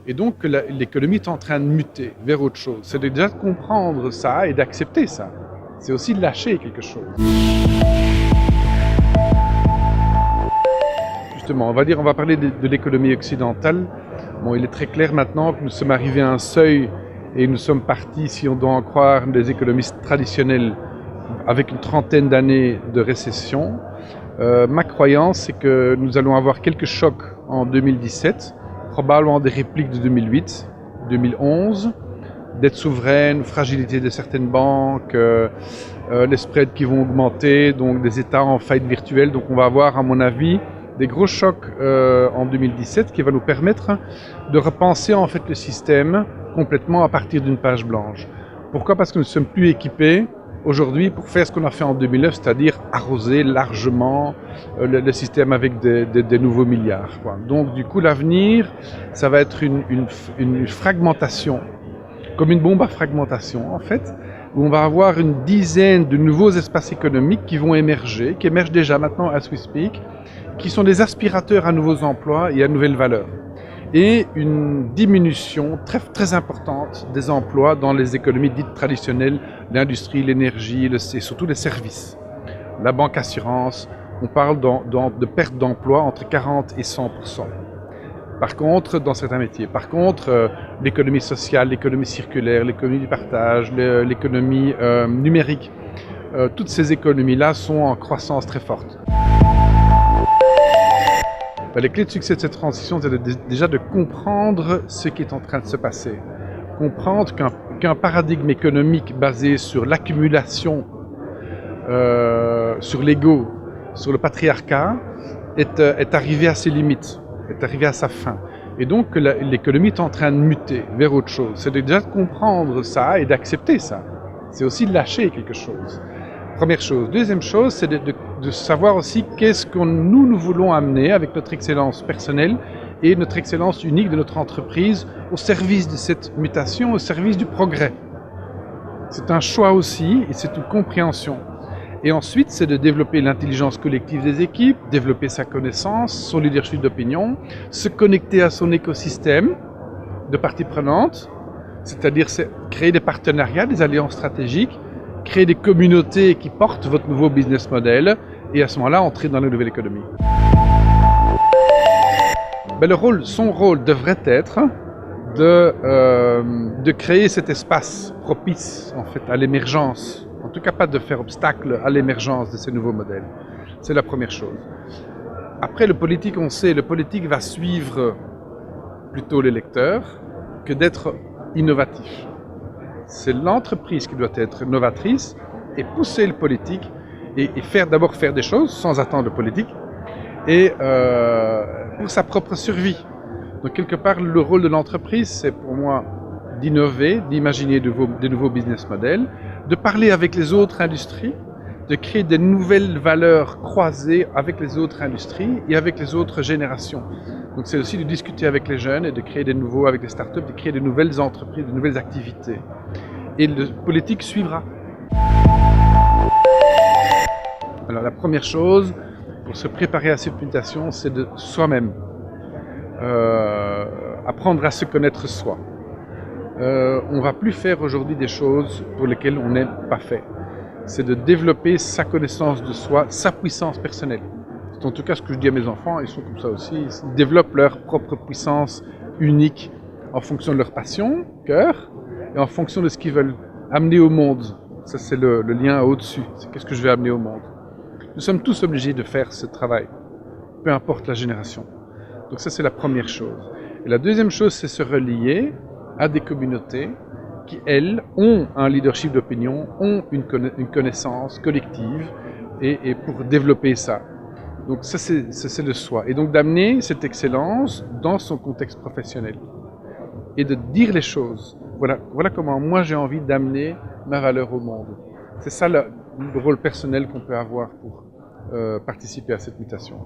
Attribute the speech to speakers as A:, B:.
A: Et donc l'économie est en train de muter vers autre chose. C'est déjà de comprendre ça et d'accepter ça. C'est aussi de lâcher quelque chose. Justement, on va parler de l'économie occidentale. Bon, il est très clair maintenant que nous sommes arrivés à un seuil et nous sommes partis, si on doit en croire des économistes traditionnels, avec une trentaine d'années de récession. Ma croyance, c'est que nous allons avoir quelques chocs en 2017, probablement des répliques de 2008, 2011, dette souveraine, fragilité de certaines banques, les spreads qui vont augmenter, donc des États en faillite virtuelle. Donc on va avoir, à mon avis, des gros chocs en 2017 qui va nous permettre de repenser en fait le système complètement à partir d'une page blanche. Pourquoi? Parce que nous ne sommes plus équipés aujourd'hui pour faire ce qu'on a fait en 2009, c'est-à-dire arroser largement le système avec des nouveaux milliards, quoi. Donc du coup l'avenir, ça va être une fragmentation, comme une bombe à fragmentation en fait, où on va avoir une dizaine de nouveaux espaces économiques qui vont émerger, qui émergent déjà maintenant à we speak, qui sont des aspirateurs à nouveaux emplois et à nouvelles valeurs. Et une diminution très, très importante des emplois dans les économies dites traditionnelles, l'industrie, l'énergie et surtout les services. La banque assurance, on parle de perte d'emploi entre 40 et 100%. Par contre, dans certains métiers. Par contre, l'économie sociale, l'économie circulaire, l'économie du partage, l'économie numérique, toutes ces économies-là sont en croissance très forte. Les clés de succès de cette transition, c'est déjà de comprendre ce qui est en train de se passer. Comprendre qu'un paradigme économique basé sur l'accumulation, sur l'ego, sur le patriarcat, est arrivé à ses limites, est arrivé à sa fin. Et donc l'économie est en train de muter vers autre chose. C'est déjà de comprendre ça et d'accepter ça. C'est aussi de lâcher quelque chose. Première chose. Deuxième chose, c'est de savoir aussi qu'est-ce que nous voulons amener avec notre excellence personnelle et notre excellence unique de notre entreprise au service de cette mutation, au service du progrès. C'est un choix aussi et c'est une compréhension. Et ensuite, c'est de développer l'intelligence collective des équipes, développer sa connaissance, son leadership d'opinion, se connecter à son écosystème de parties prenantes, c'est-à-dire créer des partenariats, des alliances stratégiques, créer des communautés qui portent votre nouveau business model et à ce moment-là, entrer dans la nouvelle économie. Son rôle devrait être de créer cet espace propice en fait, à l'émergence, en tout cas pas de faire obstacle à l'émergence de ces nouveaux modèles. C'est la première chose. Après, le politique, on sait, le politique va suivre plutôt les lecteurs que d'être innovatif. C'est l'entreprise qui doit être novatrice et pousser le politique et d'abord faire des choses sans attendre le politique et pour sa propre survie. Donc quelque part, le rôle de l'entreprise, c'est pour moi d'innover, d'imaginer de nouveaux business models, de parler avec les autres industries, de créer des nouvelles valeurs croisées avec les autres industries et avec les autres générations. Donc c'est aussi de discuter avec les jeunes et de créer avec les startups, de créer de nouvelles entreprises, de nouvelles activités. Et le politique suivra. Alors la première chose, pour se préparer à cette mutation, c'est de soi-même. Apprendre à se connaître soi. On ne va plus faire aujourd'hui des choses pour lesquelles on n'est pas fait. C'est de développer sa connaissance de soi, sa puissance personnelle. C'est en tout cas ce que je dis à mes enfants, ils sont comme ça aussi. Ils développent leur propre puissance unique en fonction de leur passion, cœur, et en fonction de ce qu'ils veulent amener au monde. Ça, c'est le lien au-dessus. C'est qu'est-ce que je vais amener au monde. Nous sommes tous obligés de faire ce travail, peu importe la génération. Donc ça, c'est la première chose. Et la deuxième chose, c'est se relier à des communautés qui, elles, ont un leadership d'opinion, ont une connaissance collective et pour développer ça. Donc ça, c'est le soi. Et donc d'amener cette excellence dans son contexte professionnel et de dire les choses. Voilà comment moi j'ai envie d'amener ma valeur au monde. C'est ça le rôle personnel qu'on peut avoir pour participer à cette mutation.